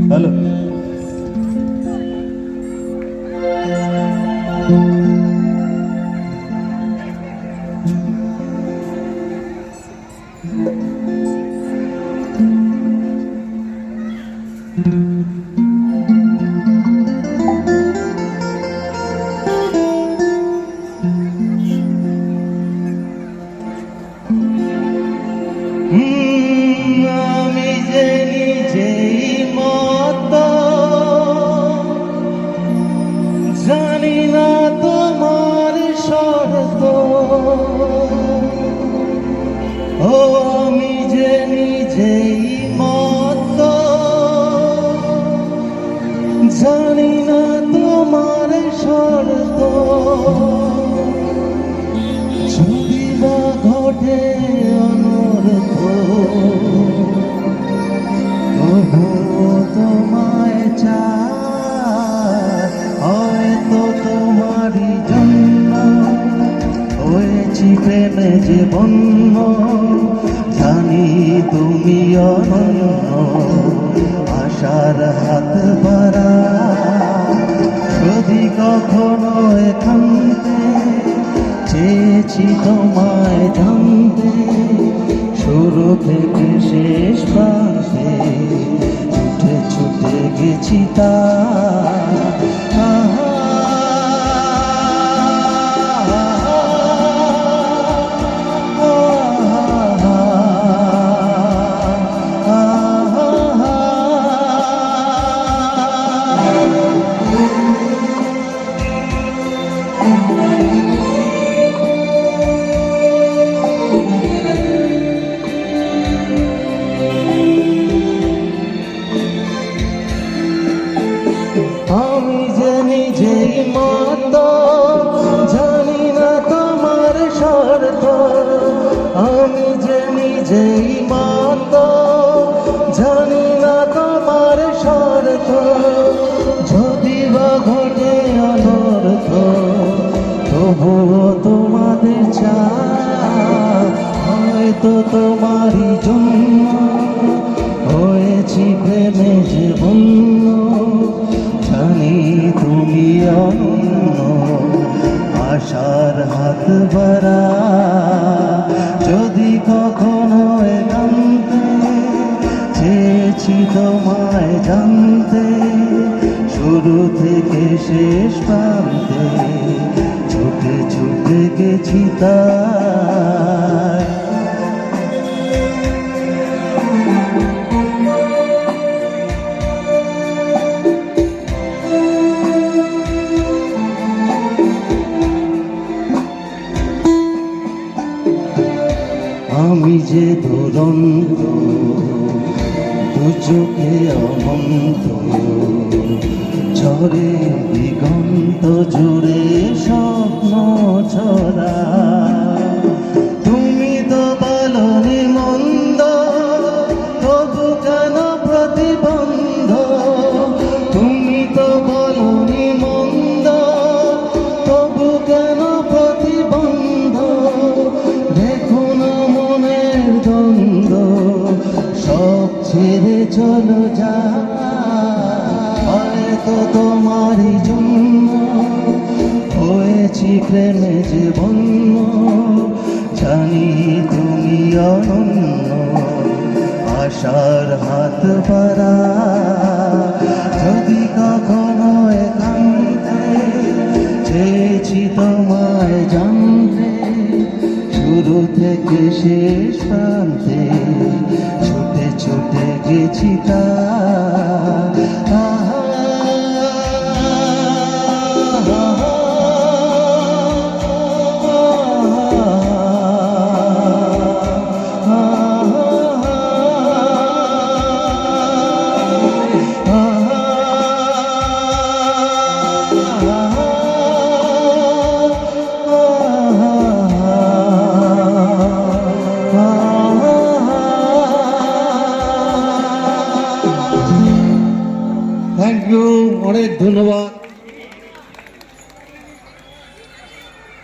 Hello. আমি যে নিজেই মতো জানি না তোমার শর্ত, ও আমি যে নিজেই মতো জানি না তোমার শর্ত, যদি বা ঘটে অনর্থ তবুও তোমায় চাই, হয়তো তোমারই জন্য হয়েছি প্রেমে যে বন্য, জানি তুমি অনন্য আশার হাত বাড়া, যদি কখনো একান্তে চেয়েছি তোমায় জানতে, শুরু থেকে শেষ প্রান্তে ছুটে ছুটে গেছি তা আমি যে নিজেই মতো জানি না তোমার শর্ত, আমি যে নিজেই মতো জানি না তোমার শর্ত, যদি বা ঘটে অনর্থ তবুও তোমাদের চাই, হয়তো তোমারই জন্য হয়েছি প্রেমে যে বন্য, জানি তুমি অনন্য আশার হাত বাড়া, যদি কখনো একান্তে চেয়েছি তোমায় জানতে, শুরু থেকে শেষ প্রান্তে ছুটে ছুটে গেছি তাই। আমি যে দুরন্ত দু চোখে অনন্ত, ঝরে দিগন্ত জুড়ে স্বপ্ন ছড়া, তুমি তো বলনি মন্দ তবু কেন প্রতিবন্ধ, তুমি তো বলনি মন্দ তবু কেন প্রতিবন্ধ, দেখো না মনের দ্বন্দ্ব সব ছেড়ে চলো যা, হয়তো তোমারই জন্য হয়েছি প্রেমে যে বন্য, জানি তুমি অনন্য আশার হাত বাড়া, যদি কখনো একান্তে চেয়েছি তোমায় জানতে, শুরু থেকে শেষ প্রান্তে ছুটে ছুটে গেছি তা।